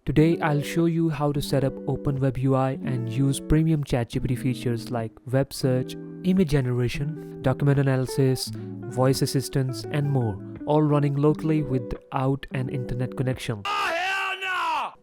Today I'll show you how to set up OpenWebUI and use premium ChatGPT features like web search, image generation, document analysis, voice assistance, and more, all running locally without an internet connection.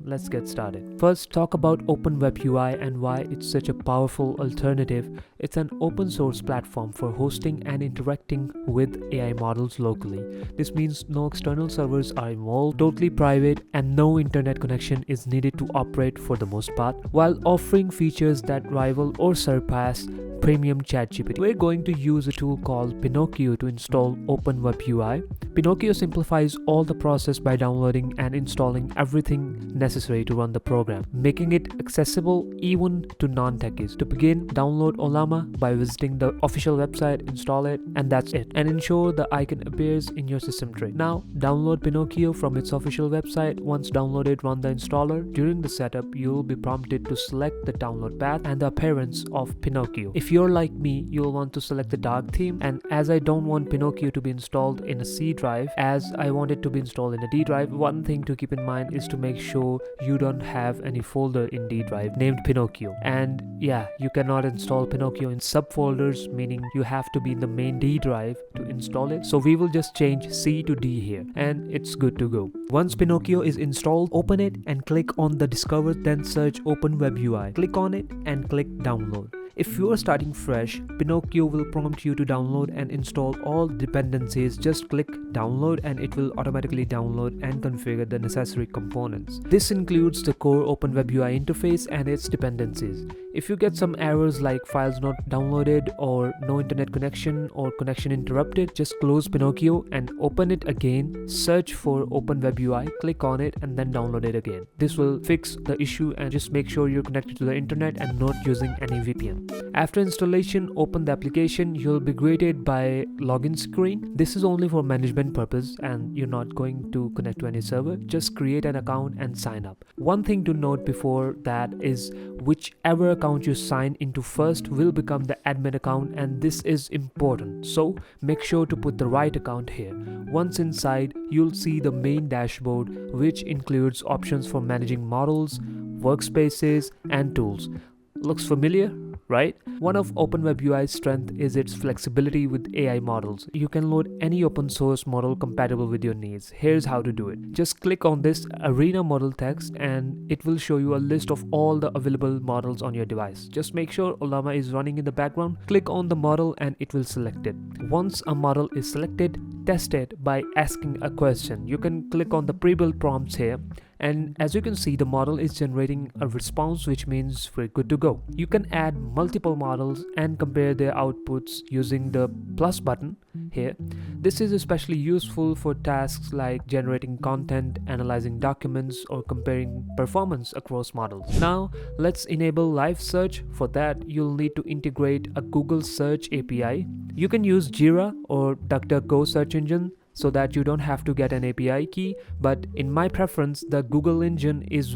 Let's get started. First, talk about OpenWebUI and why it's such a powerful alternative. It's an open source platform for hosting and interacting with AI models locally. This means no external servers are involved, totally private, and no internet connection is needed to operate for the most part, while offering features that rival or surpass premium ChatGPT. We're going to use a tool called Pinokio to install OpenWebUI. Pinokio simplifies all the process by downloading and installing everything necessary to run the program, making it accessible even to non-techies. To begin, download Ollama by visiting the official website, install it, and that's it. And ensure the icon appears in your system tray. Now, download Pinokio from its official website. Once downloaded, run the installer. During the setup, you'll be prompted to select the download path and the appearance of Pinokio. If you're like me, you'll want to select the dark theme, and as I don't want Pinokio to be installed in a C drive, as I want it to be installed in a D drive, one thing to keep in mind is to make sure you don't have any folder in D drive named Pinokio. And yeah, you cannot install Pinokio in subfolders, meaning you have to be in the main D drive to install it. So we will just change C to D here, and it's good to go. Once Pinokio is installed, open it and click on the Discover, then search OpenWebUI. Click on it and click Download. If you are starting fresh, Pinokio will prompt you to download and install all dependencies. Just click download and it will automatically download and configure the necessary components. This includes the core OpenWebUI interface and its dependencies. If you get some errors like files not downloaded or no internet connection or connection interrupted, just close Pinokio and open it again, search for OpenWebUI, click on it and then download it again. This will fix the issue, and just make sure you're connected to the internet and not using any VPN. After installation, open the application. You'll be greeted by login screen. This is only for management purpose and you're not going to connect to any server. Just create an account and sign up. One thing to note before that is whichever account you sign into first will become the admin account, and this is important. So make sure to put the right account here. Once inside, you'll see the main dashboard, which includes options for managing models, workspaces, and tools. Looks familiar, right? One of OpenWebUI's strength is its flexibility with AI models. You can load any open source model compatible with your needs. Here's how to do it. Just click on this arena model text and it will show you a list of all the available models on your device. Just make sure Ollama is running in the background. Click on the model and it will select it. Once a model is selected, test it by asking a question. You can click on the pre-built prompts here, and as you can see, the model is generating a response, which means we're good to go. You can add multiple models and compare their outputs using the plus button here. This is especially useful for tasks like generating content, analyzing documents, or comparing performance across models. Now let's enable live search. For that, you'll need to integrate a Google search API. You can use Jira or DuckDuckGo search engine so that you don't have to get an API key, but in my preference, the Google engine is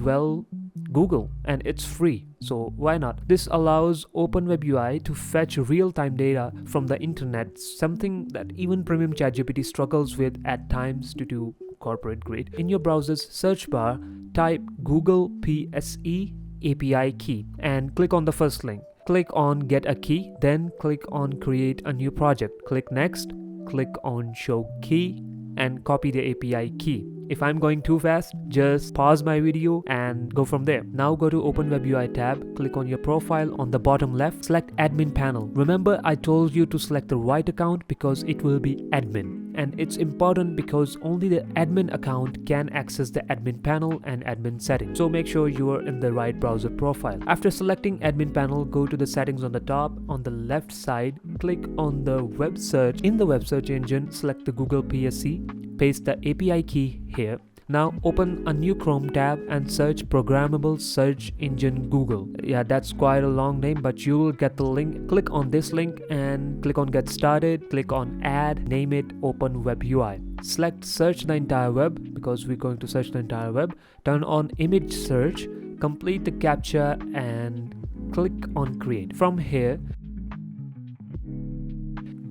Google and it's free, so why not? This allows OpenWebUI to fetch real-time data from the internet, something that even premium ChatGPT struggles with at times due to corporate grade. In your browser's search bar, type Google PSE API key and click on the first link. Click on Get a Key, then click on Create a New Project. Click Next. Click on Show Key and copy the API key. If I'm going too fast, just pause my video and go from there. Now go to OpenWebUI tab, click on your profile on the bottom left, select admin panel. Remember, I told you to select the right account because it will be admin. And it's important because only the admin account can access the admin panel and admin settings. So make sure you are in the right browser profile. After selecting admin panel, go to the settings on the top. On the left side, click on the web search. In the web search engine, select the Google PSE, paste the API key here. Now open a new Chrome tab and search Programmable Search Engine Google. Yeah, that's quite a long name, but you will get the link. Click on this link and click on Get Started. Click on Add, name it OpenWebUI. Select Search the entire web because we're going to search the entire web. Turn on Image Search, complete the CAPTCHA and click on Create. From here,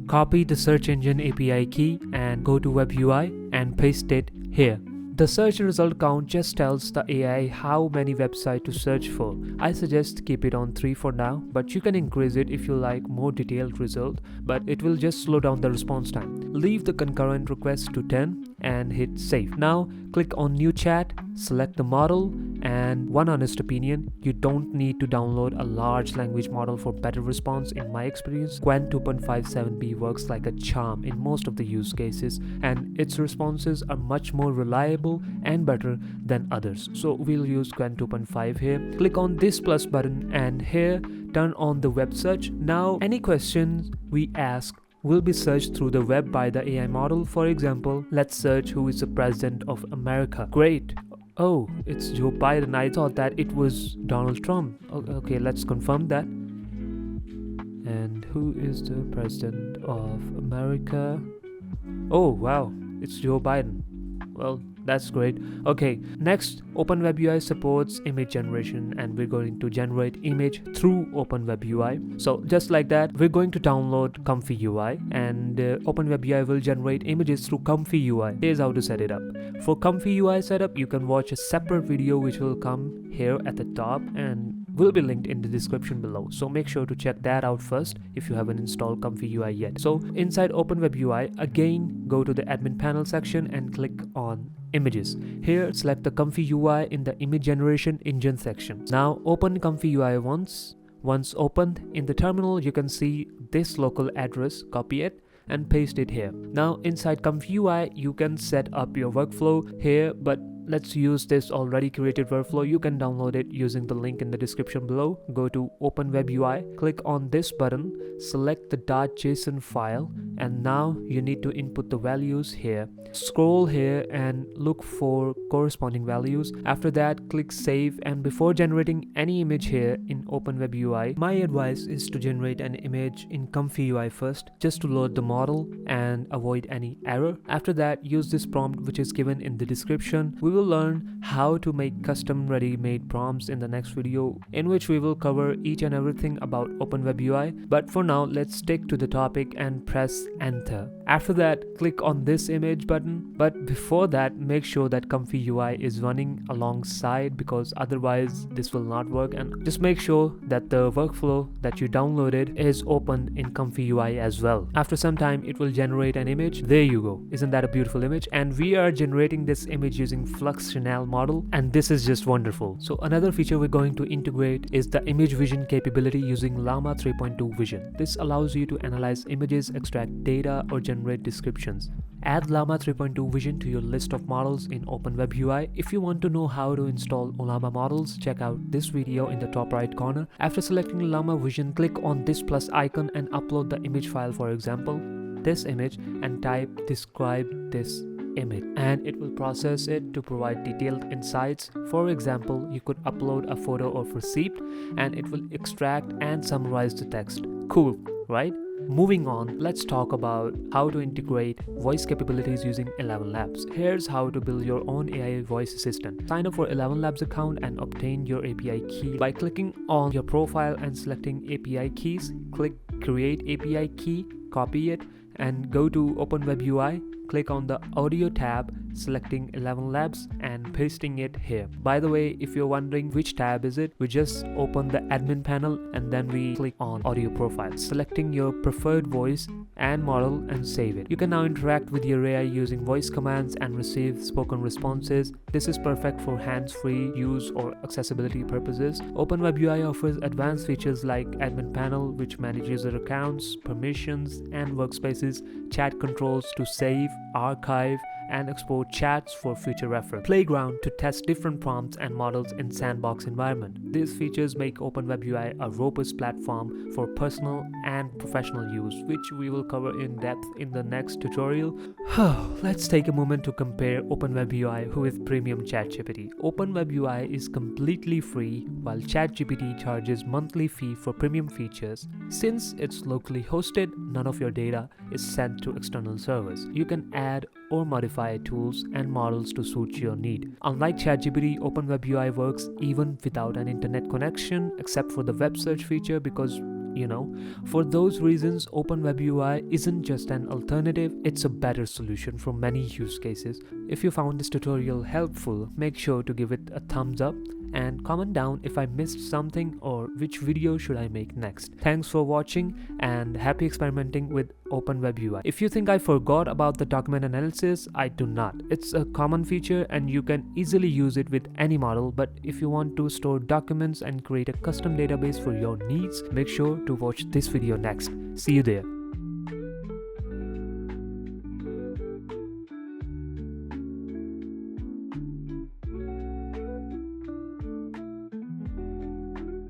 copy the search engine API key and go to WebUI and paste it here. The search result count just tells the AI how many websites to search for. I suggest keep it on 3 for now, but you can increase it if you like more detailed result, but it will just slow down the response time. Leave the concurrent request to 10 and hit save. Now click on new chat, select the model, and one honest opinion, you don't need to download a large language model for better response. In my experience, Qwen 2.57b works like a charm in most of the use cases, and its responses are much more reliable and better than others. So we'll use Qwen 2.5 here. Click on this plus button and here turn on the web search. Now any questions we ask will be searched through the web by the AI model. For example, let's search who is the president of America. Great. Oh, it's Joe Biden. I thought that it was Donald Trump. Okay, let's confirm that. And who is the president of America? Oh, wow, it's Joe Biden. Well, that's great. Okay, next, OpenWebUI supports image generation, and we're going to generate image through OpenWebUI. So just like that, we're going to download ComfyUI, and OpenWebUI will generate images through ComfyUI. Here's how to set it up. For ComfyUI setup, you can watch a separate video which will come here at the top and will be linked in the description below. So make sure to check that out first if you haven't installed ComfyUI yet. So inside OpenWebUI, again go to the admin panel section and click on images. Here select the ComfyUI in the image generation engine section. Now open ComfyUI once. Once opened in the terminal, you can see this local address. Copy it and paste it here. Now inside ComfyUI, you can set up your workflow here, but let's use this already created workflow. You can download it using the link in the description below. Go to OpenWebUI, click on this button, select the .json file, and now you need to input the values here. Scroll here and look for corresponding values. After that, click save, and before generating any image here in OpenWebUI, my advice is to generate an image in ComfyUI first, just to load the model and avoid any error. After that, use this prompt which is given in the description. We will learn how to make custom ready-made prompts in the next video, in which we will cover each and everything about OpenWebUI. But for now, let's stick to the topic and press enter. After that, click on this image button. But before that, make sure that ComfyUI is running alongside, because otherwise this will not work. And just make sure that the workflow that you downloaded is open in ComfyUI as well. After some time, it will generate an image. There you go. Isn't that a beautiful image? And we are generating this image using Fluxional model, and this is just wonderful. So another feature we're going to integrate is the image vision capability using Llama 3.2 vision. This allows you to analyze images, extract data, or generate descriptions. Add Llama 3.2 vision to your list of models in OpenWebUI. If you want to know how to install Ollama models, check out this video in the top right corner. After selecting Llama vision, click on this plus icon and upload the image file, for example this image, and type describe this image, and it will process it to provide detailed insights. For example, you could upload a photo of receipt and it will extract and summarize the text. Cool, right? Moving on, let's talk about how to integrate voice capabilities using ElevenLabs. Here's how to build your own AI voice assistant. Sign up for ElevenLabs account and obtain your API key by clicking on your profile and selecting API keys. Click create API key, copy it, and go to OpenWebUI. Click on the audio tab, selecting ElevenLabs and pasting it here. By the way, if you're wondering which tab is it, we just open the admin panel and then we click on audio profile, selecting your preferred voice and model and save it. You can now interact with your AI using voice commands and receive spoken responses. This is perfect for hands-free use or accessibility purposes. OpenWebUI offers advanced features like admin panel, which manages user accounts, permissions, and workspaces, chat controls to save, archive, and export chats for future reference, playground to test different prompts and models in sandbox environment. These features make OpenWebUI a robust platform for personal and professional use, which we will cover in depth in the next tutorial. Let's take a moment to compare OpenWebUI with Premium ChatGPT. OpenWebUI is completely free, while ChatGPT charges monthly fee for premium features. Since it's locally hosted, none of your data is sent to external servers. You can add or modify tools and models to suit your need. Unlike ChatGPT, OpenWebUI works even without an internet connection, except for the web search feature, because For those reasons, OpenWebUI isn't just an alternative, it's a better solution for many use cases. If you found this tutorial helpful, make sure to give it a thumbs up and comment down if I missed something or which video should I make next. Thanks for watching and happy experimenting with OpenWebUI. If you think I forgot about the document analysis, I do not. It's a common feature and you can easily use it with any model, but if you want to store documents and create a custom database for your needs, make sure to watch this video next. See you there.